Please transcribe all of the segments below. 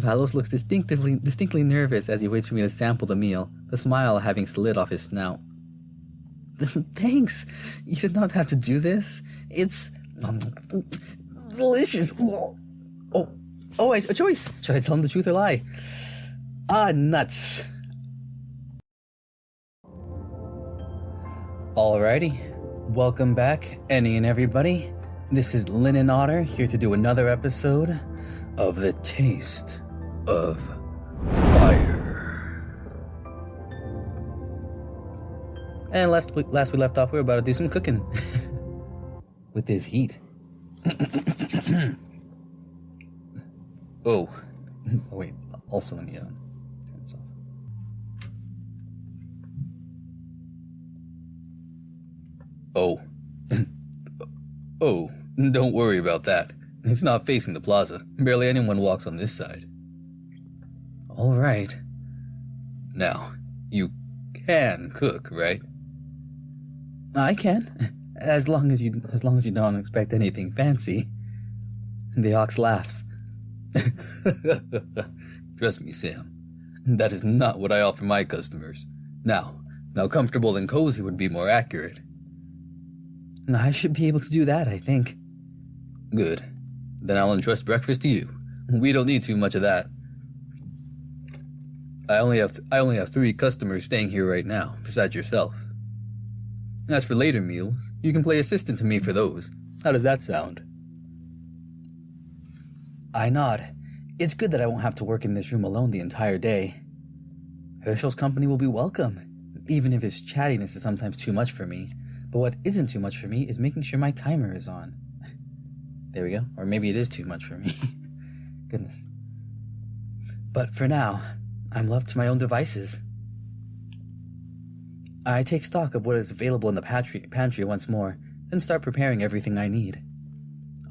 Valos looks distinctly nervous as he waits for me to sample the meal, the smile having slid off his snout. Thanks. You did not have to do this. It's delicious. A choice. Should I tell him the truth or lie? Nuts. Alrighty. Welcome back, any and everybody. This is Linen Otter here to do another episode of The Taste of Fire. And last we left off, we were about to do some cooking with this heat. Oh, wait. Also, let me turn this off. Oh, don't worry about that. It's not facing the plaza. Barely anyone walks on this side. All right. Now, you can cook, right? I can, as long as you don't expect anything fancy. The ox laughs. Trust me, Sam. That is not what I offer my customers. Now, comfortable and cozy would be more accurate. I should be able to do that, I think. Good. Then I'll entrust breakfast to you. We don't need too much of that. I only have 3 customers staying here right now, besides yourself. As for later meals, you can play assistant to me for those. How does that sound? I nod. It's good that I won't have to work in this room alone the entire day. Herschel's company will be welcome, even if his chattiness is sometimes too much for me. But what isn't too much for me is making sure my timer is on. There we go. Or maybe it is too much for me. Goodness. But for now, I'm left to my own devices. I take stock of what is available in the pantry once more, then start preparing everything I need.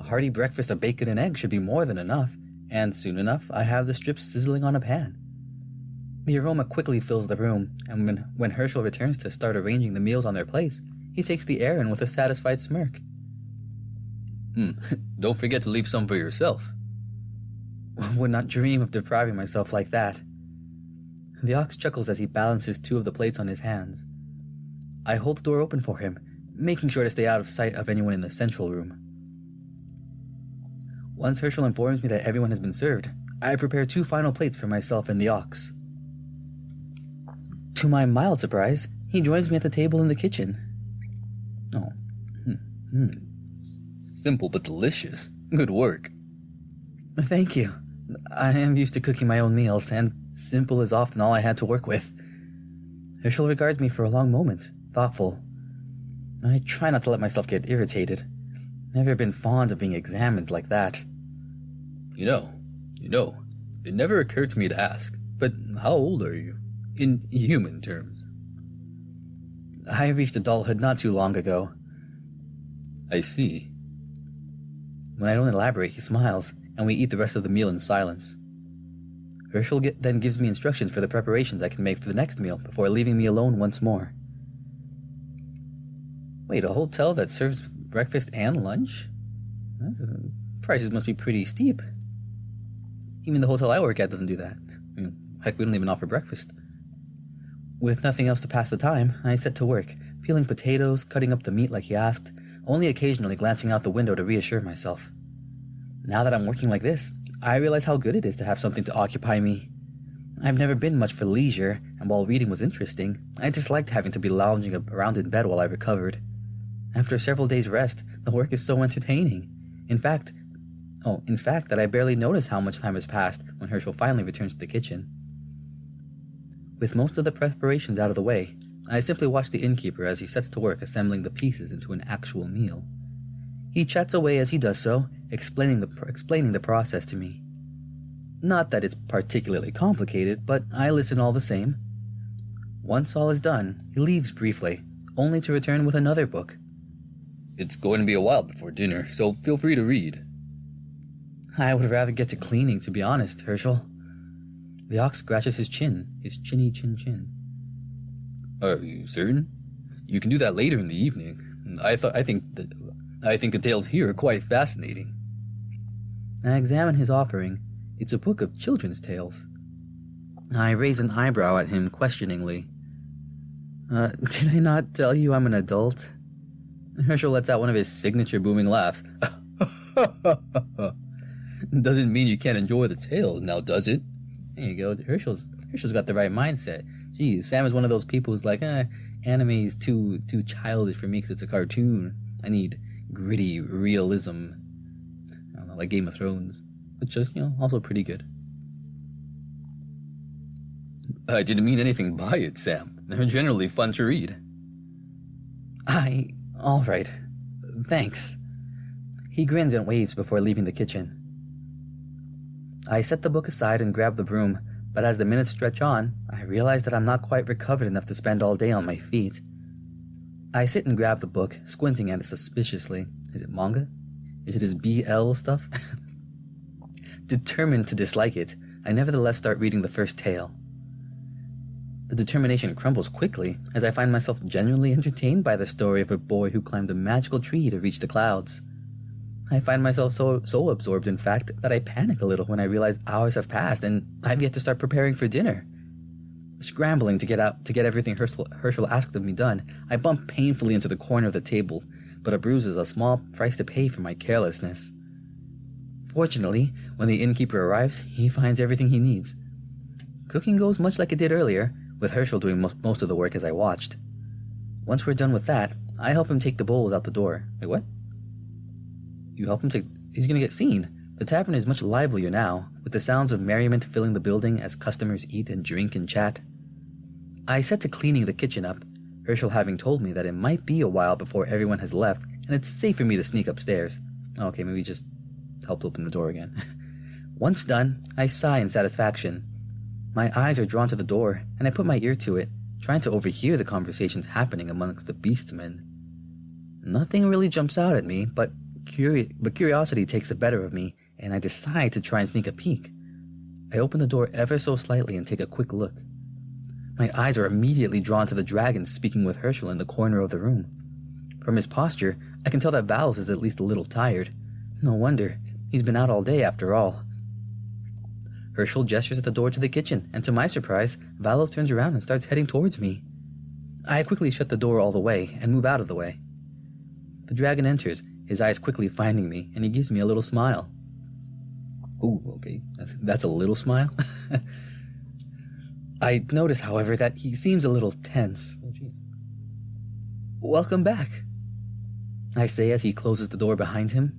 A hearty breakfast of bacon and eggs should be more than enough, and soon enough I have the strips sizzling on a pan. The aroma quickly fills the room, and when Herschel returns to start arranging the meals on their plates, he takes the air in with a satisfied smirk. Don't forget to leave some for yourself. Would not dream of depriving myself like that. The ox chuckles as he balances 2 of the plates on his hands. I hold the door open for him, making sure to stay out of sight of anyone in the central room. Once Herschel informs me that everyone has been served, I prepare 2 final plates for myself and the ox. To my mild surprise, he joins me at the table in the kitchen. Simple but delicious. Good work. Thank you. I am used to cooking my own meals, and simple is often all I had to work with. Herschel regards me for a long moment, thoughtful. I try not to let myself get irritated. Never been fond of being examined like that. You know, it never occurred to me to ask, but how old are you? In human terms. I reached adulthood not too long ago. I see. When I don't elaborate, he smiles, and we eat the rest of the meal in silence. Herschel then gives me instructions for the preparations I can make for the next meal before leaving me alone once more. Wait, a hotel that serves breakfast and lunch? Prices must be pretty steep. Even the hotel I work at doesn't do that. Heck, we don't even offer breakfast. With nothing else to pass the time, I set to work, peeling potatoes, cutting up the meat like he asked, only occasionally glancing out the window to reassure myself. Now that I'm working like this, I realize how good it is to have something to occupy me. I've never been much for leisure, and while reading was interesting, I disliked having to be lounging around in bed while I recovered. After several days' rest, the work is so entertaining. In fact, that I barely notice how much time has passed when Herschel finally returns to the kitchen. With most of the preparations out of the way, I simply watch the innkeeper as he sets to work assembling the pieces into an actual meal. He chats away as he does so, explaining the process to me. Not that it's particularly complicated, but I listen all the same. Once all is done, he leaves briefly, only to return with another book. It's going to be a while before dinner, so feel free to read. I would rather get to cleaning, to be honest, Herschel. The ox scratches his chin, his chinny chin. Are you certain? You can do that later in the evening. I think the tales here are quite fascinating. I examine his offering, It's a book of children's tales. I raise an eyebrow at him questioningly. Did I not tell you I'm an adult? Herschel lets out one of his signature booming laughs. Doesn't mean you can't enjoy the tales, now does it? There you go. Herschel's got the right mindset. Geez, Sam is one of those people who's like, anime is too childish for me because it's a cartoon. I need gritty realism. I don't know, like Game of Thrones, which is, also pretty good. I didn't mean anything by it, Sam. They're generally fun to read. All right. Thanks. He grins and waves before leaving the kitchen. I set the book aside and grab the broom, but as the minutes stretch on, I realize that I'm not quite recovered enough to spend all day on my feet. I sit and grab the book, squinting at it suspiciously. Is it manga? Is it his BL stuff? Determined to dislike it, I nevertheless start reading the first tale. The determination crumbles quickly as I find myself genuinely entertained by the story of a boy who climbed a magical tree to reach the clouds. I find myself so absorbed, in fact, that I panic a little when I realize hours have passed and I've yet to start preparing for dinner. Scrambling to get everything Herschel asked of me done, I bump painfully into the corner of the table, but a bruise is a small price to pay for my carelessness. Fortunately, when the innkeeper arrives, he finds everything he needs. Cooking goes much like it did earlier, with Herschel doing most of the work as I watched. Once we're done with that, I help him take the bowls out the door. Wait, what? You help him take... He's gonna get seen. The tavern is much livelier now, with the sounds of merriment filling the building as customers eat and drink and chat. I set to cleaning the kitchen up, Herschel having told me that it might be a while before everyone has left, and it's safe for me to sneak upstairs. Okay, maybe just helped open the door again. Once done, I sigh in satisfaction. My eyes are drawn to the door, and I put my ear to it, trying to overhear the conversations happening amongst the beastmen. Nothing really jumps out at me, but curiosity takes the better of me, and I decide to try and sneak a peek. I open the door ever so slightly and take a quick look. My eyes are immediately drawn to the dragon speaking with Herschel in the corner of the room. From his posture, I can tell that Valos is at least a little tired. No wonder, he's been out all day after all. Herschel gestures at the door to the kitchen, and to my surprise, Valos turns around and starts heading towards me. I quickly shut the door all the way and move out of the way. The dragon enters, his eyes quickly finding me, and he gives me a little smile. Ooh, okay, that's a little smile? I notice, however, that he seems a little tense. Oh, jeez. Welcome back, I say as he closes the door behind him.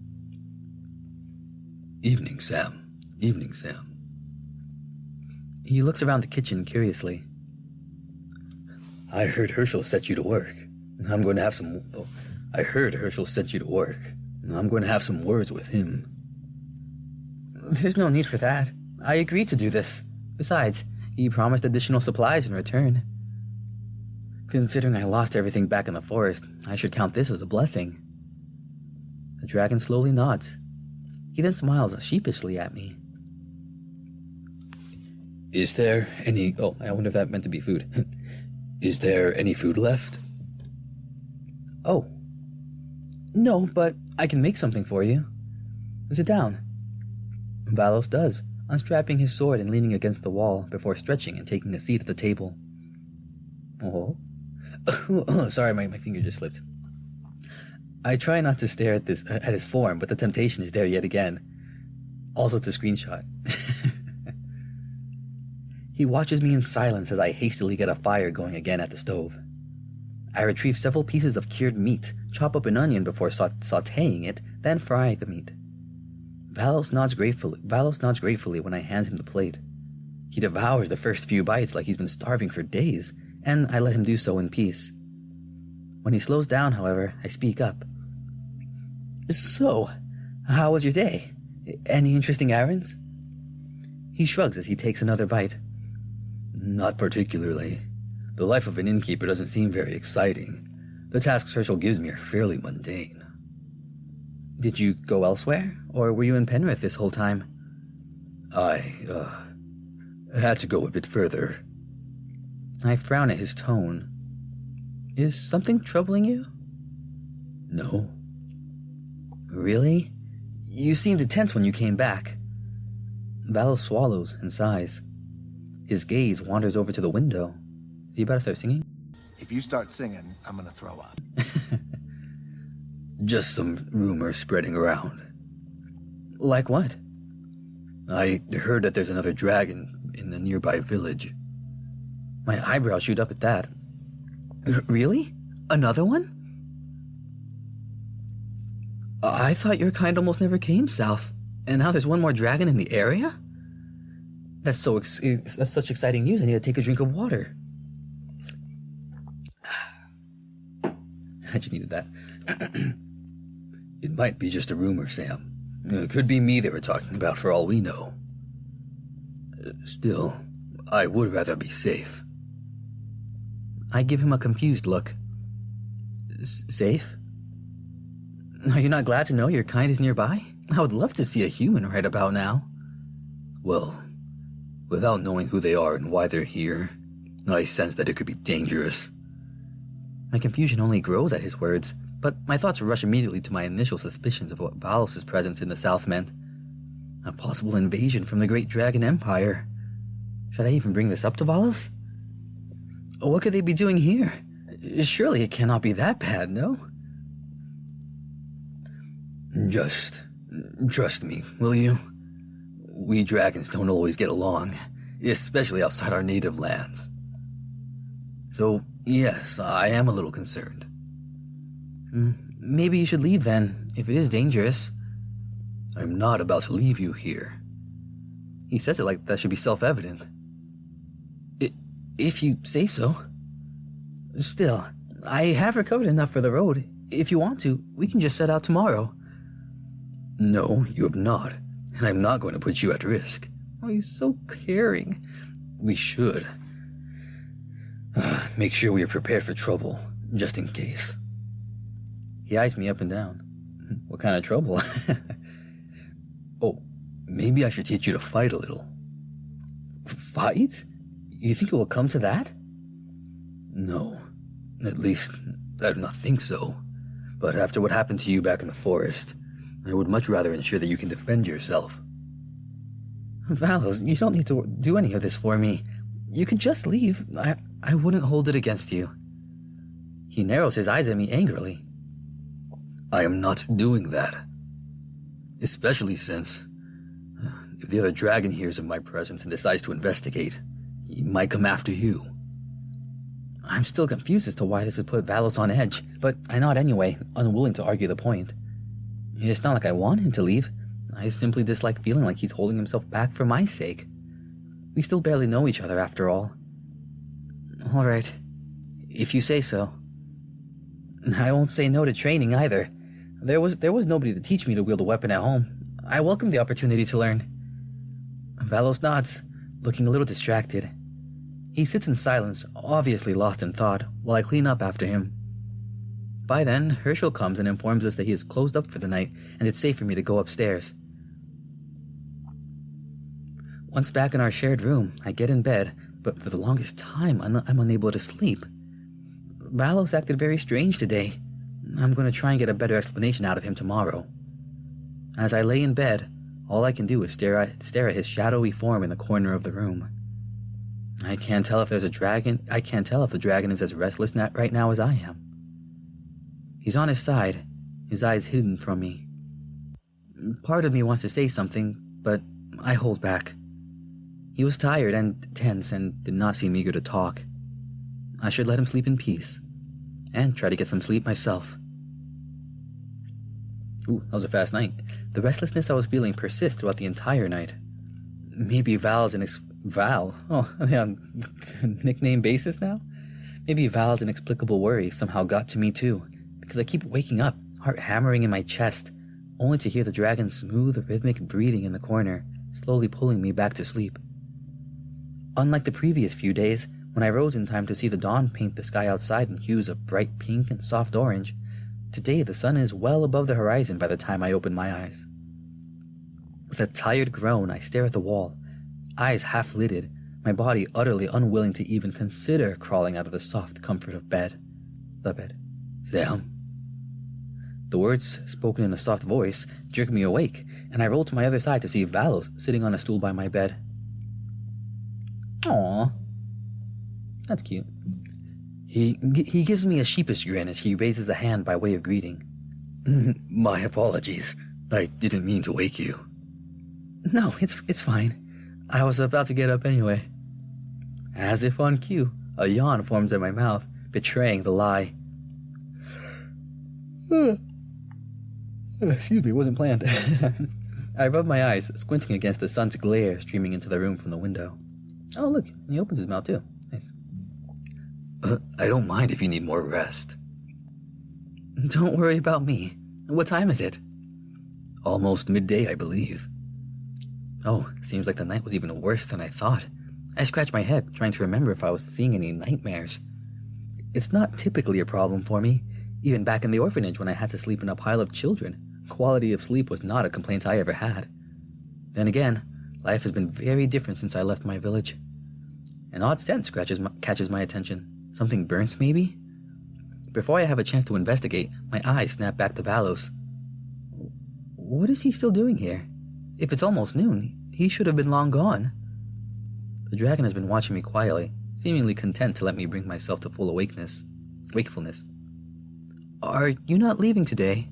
Evening, Sam. Evening, Sam. He looks around the kitchen curiously. I heard Herschel set you to work. I'm going to have some... Oh, I heard Herschel sent you to work. I'm going to have some words with him. There's no need for that. I agreed to do this. Besides, he promised additional supplies in return. Considering I lost everything back in the forest, I should count this as a blessing. The dragon slowly nods. He then smiles sheepishly at me. Is there any... Oh, I wonder if that meant to be food. Is there any food left? Oh. No, but I can make something for you. Sit down. Valos does, unstrapping his sword and leaning against the wall before stretching and taking a seat at the table. Oh. Sorry, my finger just slipped. I try not to stare at his form, but the temptation is there yet again. Also to screenshot. He watches me in silence as I hastily get a fire going again at the stove. I retrieve several pieces of cured meat, chop up an onion before sautéing it, then fry the meat. Valos nods gratefully when I hand him the plate. He devours the first few bites like he's been starving for days, and I let him do so in peace. When he slows down, however, I speak up. So, how was your day? Any interesting errands? He shrugs as he takes another bite. Not particularly. The life of an innkeeper doesn't seem very exciting. The tasks Herschel gives me are fairly mundane. Did you go elsewhere, or were you in Penrith this whole time? I had to go a bit further. I frown at his tone. Is something troubling you? No. Really? You seemed tense when you came back. Valos swallows and sighs. His gaze wanders over to the window. Is he about to start singing? If you start singing, I'm gonna throw up. Just some rumors spreading around. Like what? I heard that there's another dragon in the nearby village. My eyebrows shoot up at that. Really? Another one? I thought your kind almost never came south, and now there's one more dragon in the area? That's such exciting news. I need to take a drink of water. I just needed that. It might be just a rumor, Sam. It could be me they were talking about for all we know. Still, I would rather be safe. I give him a confused look. Safe? Are you not glad to know your kind is nearby? I would love to see a human right about now. Well, without knowing who they are and why they're here, I sense that it could be dangerous. My confusion only grows at his words, but my thoughts rush immediately to my initial suspicions of what Valos' presence in the south meant. A possible invasion from the Great Dragon Empire. Should I even bring this up to Valos? What could they be doing here? Surely it cannot be that bad, no? Just trust me, will you? We dragons don't always get along, especially outside our native lands. So, yes, I am a little concerned. Maybe you should leave then, if it is dangerous. I'm not about to leave you here. He says it like that should be self-evident. If you say so. Still, I have recovered enough for the road. If you want to, we can just set out tomorrow. No, you have not, and I'm not going to put you at risk. Oh, he's so caring. We should. Make sure we are prepared for trouble, just in case. He eyes me up and down. What kind of trouble? Oh, maybe I should teach you to fight a little. Fight? You think it will come to that? No. At least, I do not think so. But after what happened to you back in the forest, I would much rather ensure that you can defend yourself. Valos, you don't need to do any of this for me. You could just leave. I wouldn't hold it against you. He narrows his eyes at me angrily. I am not doing that. Especially since, if the other dragon hears of my presence and decides to investigate, he might come after you. I'm still confused as to why this has put Valos on edge, but I nod anyway, unwilling to argue the point. It's not like I want him to leave. I simply dislike feeling like he's holding himself back for my sake. We still barely know each other after all. All right, if you say so. I won't say no to training either. There was nobody to teach me to wield a weapon at home. I welcome the opportunity to learn. Valos nods, looking a little distracted. He sits in silence, obviously lost in thought, while I clean up after him. By then, Herschel comes and informs us that he is closed up for the night and it's safe for me to go upstairs. Once back in our shared room, I get in bed, but for the longest time, I'm unable to sleep. Valos acted very strange today. I'm going to try and get a better explanation out of him tomorrow. As I lay in bed, all I can do is stare at his shadowy form in the corner of the room. I can't tell if the dragon is as restless right now as I am. He's on his side, his eyes hidden from me. Part of me wants to say something, but I hold back. He was tired and tense and did not seem eager to talk. I should let him sleep in peace, and try to get some sleep myself. Ooh, that was a fast night. The restlessness I was feeling persists throughout the entire night. Maybe Val's Val? Oh, are they on nickname basis now? Maybe Val's inexplicable worry somehow got to me too, because I keep waking up, heart hammering in my chest, only to hear the dragon's smooth, rhythmic breathing in the corner, slowly pulling me back to sleep. Unlike the previous few days, when I rose in time to see the dawn paint the sky outside in hues of bright pink and soft orange, today the sun is well above the horizon by the time I open my eyes. With a tired groan, I stare at the wall, eyes half-lidded, my body utterly unwilling to even consider crawling out of the soft comfort of the bed. Sam? The words, spoken in a soft voice, jerked me awake, and I rolled to my other side to see Valos sitting on a stool by my bed. Aww. That's cute. He gives me a sheepish grin as he raises a hand by way of greeting. My apologies. I didn't mean to wake you. No, it's fine. I was about to get up anyway. As if on cue, a yawn forms in my mouth, betraying the lie. Excuse me, it wasn't planned. I rub my eyes, squinting against the sun's glare streaming into the room from the window. Oh, look, he opens his mouth too. Nice. I don't mind if you need more rest. Don't worry about me. What time is it? Almost midday, I believe. Oh, seems like the night was even worse than I thought. I scratched my head, trying to remember if I was seeing any nightmares. It's not typically a problem for me. Even back in the orphanage when I had to sleep in a pile of children, quality of sleep was not a complaint I ever had. Then again, life has been very different since I left my village. An odd scent catches my attention. Something burns, maybe? Before I have a chance to investigate, my eyes snap back to Valos. What is he still doing here? If it's almost noon, he should have been long gone. The dragon has been watching me quietly, seemingly content to let me bring myself to full wakefulness. Are you not leaving today?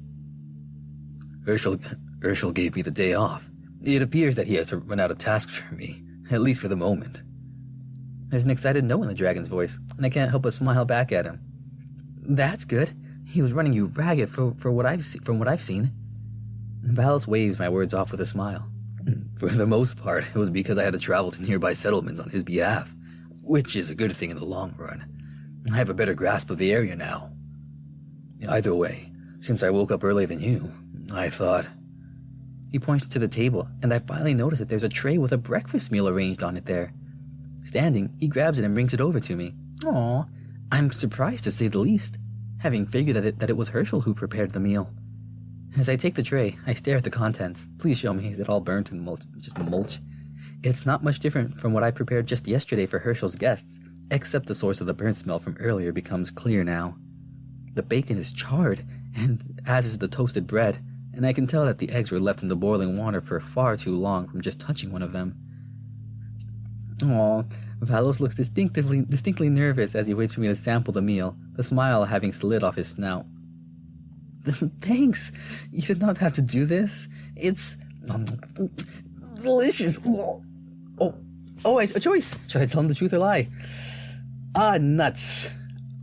Urshel gave me the day off. It appears that he has to run out of tasks for me, at least for the moment. There's an excited note in the dragon's voice, and I can't help but smile back at him. That's good. He was running you ragged from what I've seen. Valos waves my words off with a smile. For the most part, it was because I had to travel to nearby settlements on his behalf, which is a good thing in the long run. I have a better grasp of the area now. Either way, since I woke up earlier than you, I thought... He points to the table, and I finally notice that there's a tray with a breakfast meal arranged on it there. Standing, he grabs it and brings it over to me. Aw, I'm surprised to say the least, having figured that it was Herschel who prepared the meal. As I take the tray, I stare at the contents. Please show me, is it all burnt and mulch? It's not much different from what I prepared just yesterday for Herschel's guests, except the source of the burnt smell from earlier becomes clear now. The bacon is charred, and as is the toasted bread, and I can tell that the eggs were left in the boiling water for far too long from just touching one of them. Aw, Valos looks distinctly nervous as he waits for me to sample the meal, the smile having slid off his snout. Thanks. You did not have to do this. It's delicious. A choice. Should I tell him the truth or lie? Nuts.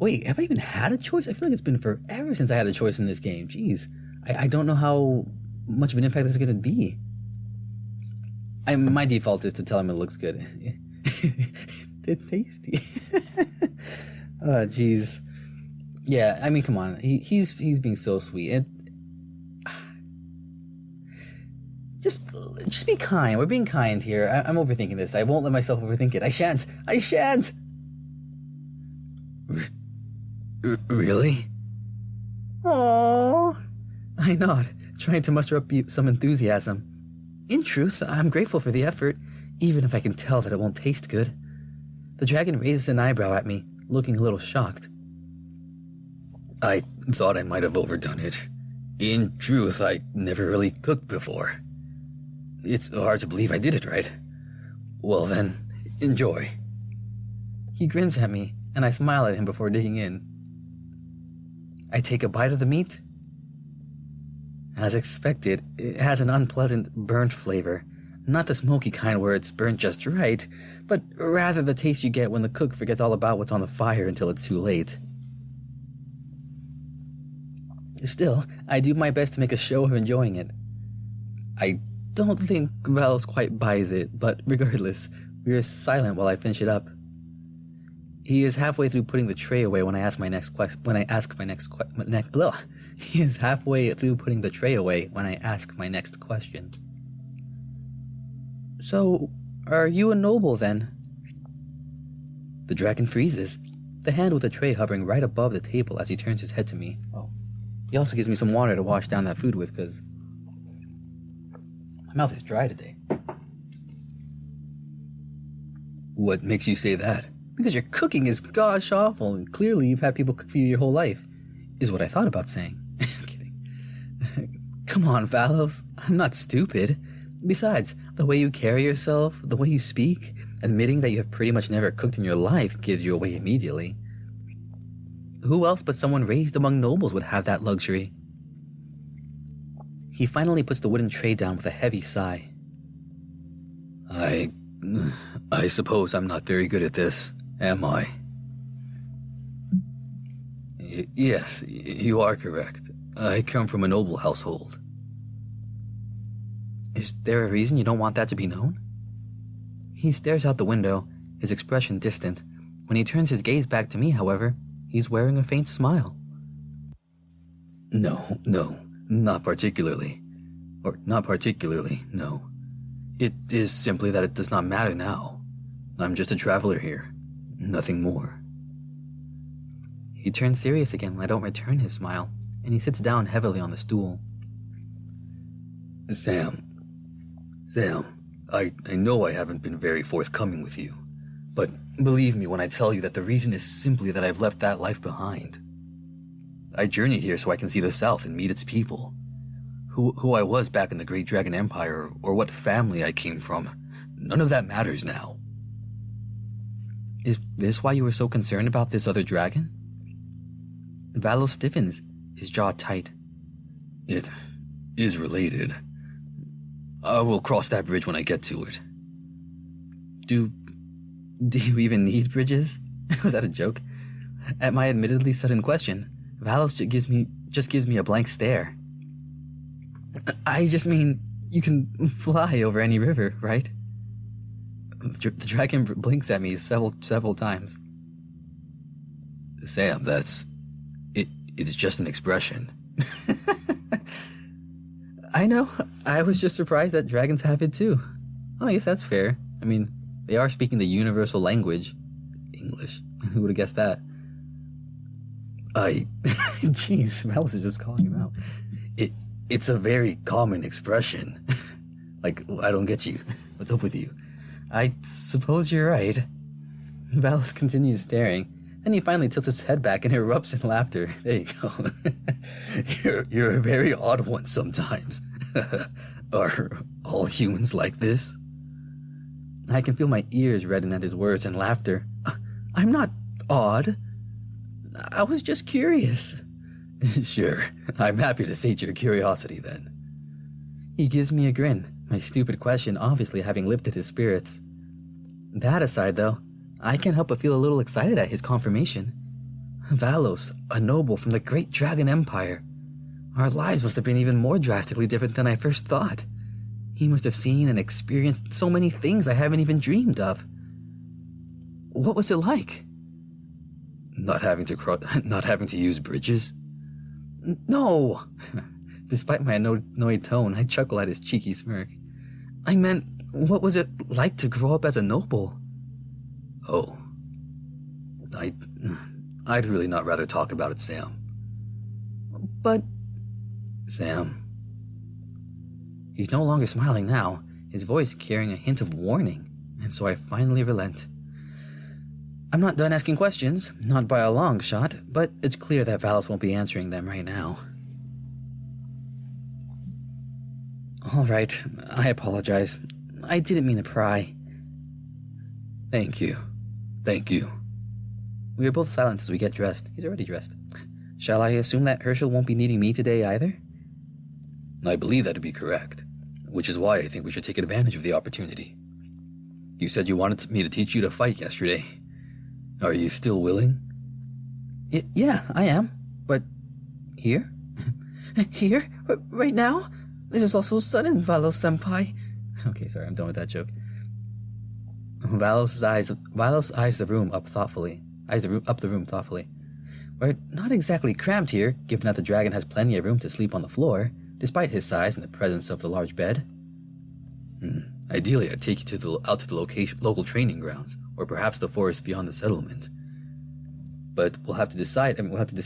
Wait, have I even had a choice? I feel like it's been forever since I had a choice in this game. Jeez. I don't know how much of an impact this is going to be. My default is to tell him it looks good. It's tasty. Oh, jeez. Yeah, I mean, come on. He's being so sweet. Just be kind. We're being kind here. I'm overthinking this. I won't let myself overthink it. I shan't. Really? Aww. I nod, trying to muster up some enthusiasm. In truth, I'm grateful for the effort, even if I can tell that it won't taste good. The dragon raises an eyebrow at me, looking a little shocked. I thought I might have overdone it. In truth, I never really cooked before. It's hard to believe I did it right. Well then, enjoy. He grins at me, and I smile at him before digging in. I take a bite of the meat. As expected, it has an unpleasant, burnt flavor. Not the smoky kind where it's burnt just right, but rather the taste you get when the cook forgets all about what's on the fire until it's too late. Still, I do my best to make a show of enjoying it. I don't think Valos quite buys it, but regardless, we are silent while I finish it up. He is halfway through putting the tray away when I ask my next question. He is halfway through putting the tray away when I ask my next question. So, are you a noble then? The dragon freezes, the hand with the tray hovering right above the table as he turns his head to me. Oh, he also gives me some water to wash down that food with, because my mouth is dry today. What makes you say that? Because your cooking is gosh awful, and clearly you've had people cook for you your whole life, is what I thought about saying. I'm kidding. Come on, Valos. I'm not stupid. Besides, the way you carry yourself, the way you speak, admitting that you have pretty much never cooked in your life gives you away immediately. Who else but someone raised among nobles would have that luxury? He finally puts the wooden tray down with a heavy sigh. I suppose I'm not very good at this, am I? Yes, you are correct. I come from a noble household. Is there a reason you don't want that to be known? He stares out the window, his expression distant. When he turns his gaze back to me, however, he's wearing a faint smile. No, not particularly. Or not particularly, no. It is simply that it does not matter now. I'm just a traveler here. Nothing more. He turns serious again when I don't return his smile, and he sits down heavily on the stool. Sam, I know I haven't been very forthcoming with you, but believe me when I tell you that the reason is simply that I've left that life behind. I journeyed here so I can see the South and meet its people. Who I was back in the Great Dragon Empire, or what family I came from, none of that matters now. Is this why you were so concerned about this other dragon? Valos stiffens, his jaw tight. It is related. I will cross that bridge when I get to it. Do you even need bridges? Was that a joke? At my admittedly sudden question, Valos just gives me a blank stare. I just mean, you can fly over any river, right? The dragon blinks at me several times. Sam, it's just an expression. I know. I was just surprised that dragons have it too. Oh, I guess that's fair. I mean, they are speaking the universal language. English. Who would have guessed that? Jeez, Valos is just calling him out. It's a very common expression. Like, I don't get you. What's up with you? I suppose you're right. Valos continues staring. Then he finally tilts his head back and erupts in laughter. There you go. You're a very odd one sometimes. Are all humans like this? I can feel my ears redden at his words and laughter. I'm not odd. I was just curious. Sure, I'm happy to sate your curiosity then. He gives me a grin, my stupid question obviously having lifted his spirits. That aside, though, I can't help but feel a little excited at his confirmation. Valos, a noble from the Great Dragon Empire. Our lives must have been even more drastically different than I first thought. He must have seen and experienced so many things I haven't even dreamed of. What was it like? Not having to use bridges? No! Despite my annoyed tone, I chuckle at his cheeky smirk. I meant, what was it like to grow up as a noble? Oh. I'd really not rather talk about it, Sam. But... Sam. He's no longer smiling now, his voice carrying a hint of warning, and so I finally relent. I'm not done asking questions, not by a long shot, but it's clear that Valos won't be answering them right now. All right, I apologize. I didn't mean to pry. Thank you. We are both silent as we get dressed. He's already dressed. Shall I assume that Herschel won't be needing me today either? I believe that to be correct, which is why I think we should take advantage of the opportunity. You said you wanted me to teach you to fight yesterday. Are you still willing? Yeah, I am. But here? Here? Right now? This is all so sudden, Valos-senpai. Okay, sorry, I'm done with that joke. Valos eyes the room up thoughtfully. We're not exactly cramped here, given that the dragon has plenty of room to sleep on the floor, despite his size and the presence of the large bed. Ideally, I'd take you out to the local training grounds, or perhaps the forest beyond the settlement. But we'll have to decide. We'll have to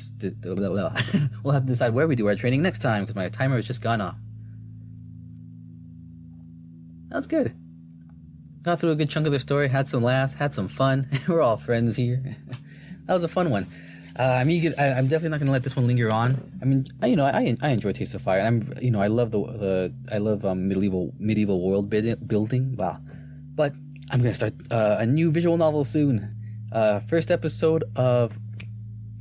decide where we do our training next time, because my timer has just gone off. That was good. Got through a good chunk of the story, had some laughs, had some fun. We're all friends here. That was a fun one. I'm definitely not gonna let this one linger on. I mean, I enjoy Taste of Fire, and I love I love medieval world building. Wow, but I'm gonna start a new visual novel soon. First episode of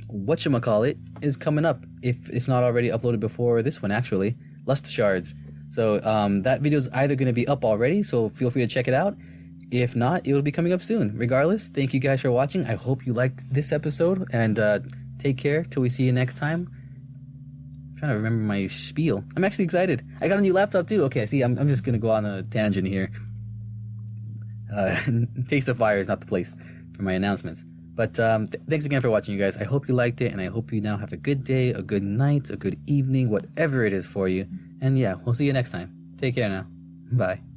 whatchamacallit is coming up, if it's not already uploaded before this one, actually. Lust Shards. So that video is either going to be up already, so feel free to check it out. If not, it will be coming up soon. Regardless, thank you guys for watching. I hope you liked this episode, and take care till we see you next time. I'm trying to remember my spiel. I'm actually excited. I got a new laptop too. Okay, see, I'm just going to go on a tangent here. Taste of Fire is not the place for my announcements. But thanks again for watching, you guys. I hope you liked it, and I hope you now have a good day, a good night, a good evening, whatever it is for you. And yeah, we'll see you next time. Take care now. Bye.